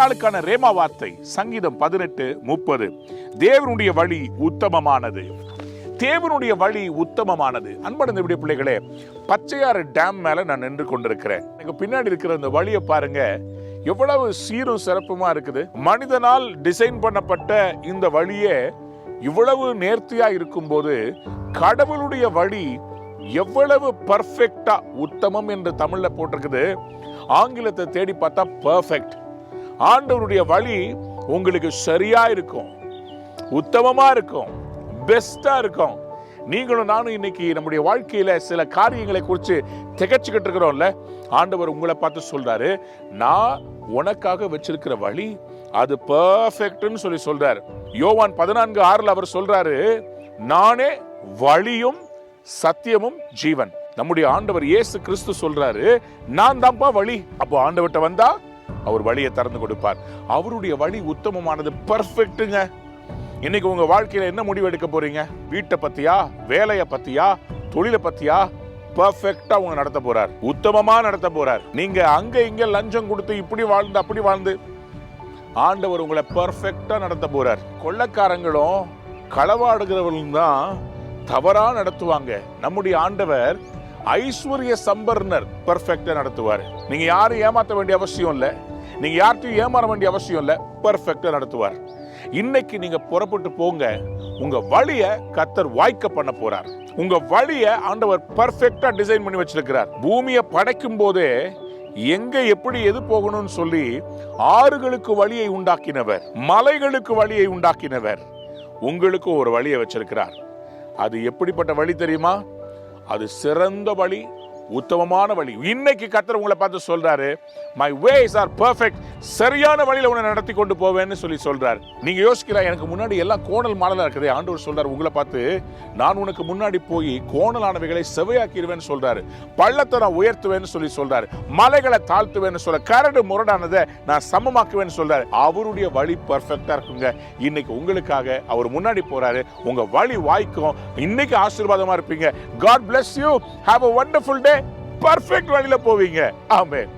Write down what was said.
நாளுக்கான ரேமா வார்த்தை சங்கீதம் 18:30. தேவனுடைய வழி உத்தமமானது. தேவனுடைய வழி உத்தமமானது. அன்படைந்த விடைய பிள்ளைகளே, பச்சையாறு டேம் மேல நான் நின்று கொண்டிருக்கிறேன். எனக்கு பின்னாடி இருக்கிற இந்த வழியை பாருங்க, எவ்வளவு சீரும் சிறப்புமா இருக்குது. மனிதனால் டிசைன் பண்ணப்பட்ட இந்த வழியே இவ்வளவு நேர்த்தியா இருக்கும் போது, கடவுளுடைய வழி எவ்வளவு பர்ஃபெக்டா, உத்தமம் என்று தமிழ்ல போட்டிருக்குது. ஆங்கிலத்தை தேடி பார்த்தா பர்ஃபெக்ட். ஆண்டவருடைய வழி உங்களுக்கு சரியா இருக்கும், உத்தமமா இருக்கும், பெஸ்டா இருக்கும். நீங்களும் நானும் இன்னைக்கு நம்முடைய வாழ்க்கையில சில காரியங்களை குறித்து திகச்சுக்கிட்டு இருக்கிறோம்ல, ஆண்டவர் உங்களை பார்த்து சொல்றாரு, நான் உனக்காக வச்சிருக்கிற வழி அது பர்ஃபெக்ட்னு சொல்லி சொல்றாரு. யோவான் 14:6 அவர் சொல்றாரு, நானே வழியும் சத்தியமும் ஜீவன். நம்முடைய ஆண்டவர் இயேசு கிறிஸ்து சொல்றாரு, நான் தான்ப்பா வழி. அப்போ ஆண்டவர்கிட்ட வந்தா அவர் வழியை திறந்து கொடுப்பார். அவருடைய வழி உத்தமமானது, பர்ஃபெக்ட்டுங்க. இன்னைக்கு உங்க வாழ்க்கையில என்ன முடிவு எடுக்க போறீங்க? வீட்டை பத்தியா, வேலையை பத்தியா, தொழிலை பத்தியா? பர்ஃபெக்டா உங்க நடத்த போறார், உத்தமமா நடத்த போறார். நீங்க அங்க இங்க லஞ்சம் கொடுத்து இப்படி வாழ்ந்து அப்படி வாழ்ந்து, ஆண்டவர் உங்களை பர்ஃபெக்டா நடத்த போறார். கொள்ளைக்காரங்களும் களவாடுகிறவர்களும் தான் தவறா நடத்துவாங்க. நம்முடைய ஆண்டவர் ஐஸ்வர்ய சம்பர்னர், பர்ஃபெக்டா நடத்துவார். நீங்க யாரும் ஏமாத்த வேண்டிய அவசியம் இல்ல, நீங்க யார்ட்டையும் ஏமாற வேண்டிய அவசியம் இல்ல, பர்ஃபெக்டா நடத்துவார். இன்னைக்கு நீங்க புறப்பட்டு போங்க, உங்க வழிய கர்த்தர் வாய்க்க பண்ண போறார். உங்க வழிய ஆண்டவர் பர்ஃபெக்டா டிசைன் பண்ணி வச்சிருக்கிறார். பூமியை படைக்கும் போதே எங்க எப்படி எது போகணும்னு சொல்லி ஆறுகளுக்கு வழியை உண்டாக்கினவர், மலைகளுக்கு வழியை உண்டாக்கினவர். உங்களுக்கு ஒரு வழியை வச்சிருக்கிறார். அது எப்படிப்பட்ட வழி தெரியுமா? அது சிறந்த வழி, உத்தமமான வழி. இன்னைக்கு கர்த்தர் உங்களை பார்த்து சொல்றாரு, my ways are perfect. சரியான வழியில உன்னை நடத்தி கொண்டு போவேன்னு சொல்லி சொல்றாரு. நீங்க யோசிக்கலாம், எனக்கு முன்னாடி எல்லாம் கோணல் மாடலா இருக்குது. ஆண்டவர் சொல்றாரு உங்களை பார்த்து, நான் உனக்கு முன்னாடி போய் கோணலானவைகளை செவையாக்கிடுவேன்னு சொல்றாரு. பள்ளத்தை நான் உயர்த்துவேன்னு சொல்லி சொல்றாரு. மலைகளை தாழ்த்துவேன்னு சொல்ற, கரடு முரடானதை நான் சமமாக்குவேன்னு சொல்றாரு. அவருடைய வழி பர்ஃபெக்டா இருக்குங்க. இன்னைக்கு உங்களுக்காக அவர் முன்னாடி போறாரு. உங்க வழி வாய்க்கும். இன்னைக்கு ஆசீர்வாதமா இருப்பீங்க. God bless you. Have a wonderful day. Perfect வழியில போவீங்க. ஆமென்.